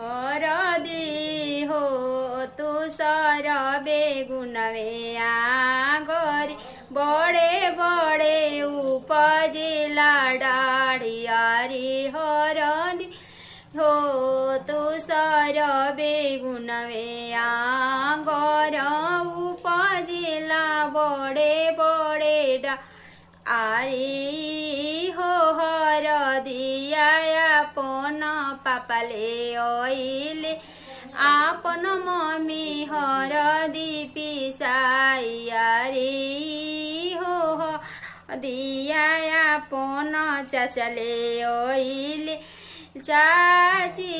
हरदी हो तू सर बेगुनवे आगरी बड़े बड़े उपजिला डाढ़ियारी हरदी हो तू सर बेगुनवे आगर उपजिला बड़े बड़े आरी हो हरदिया आपन पापाले ओइले आपन मम्मी हरदी पिसाइयारी हो हरदिया आपन चाचाले ओइले चाची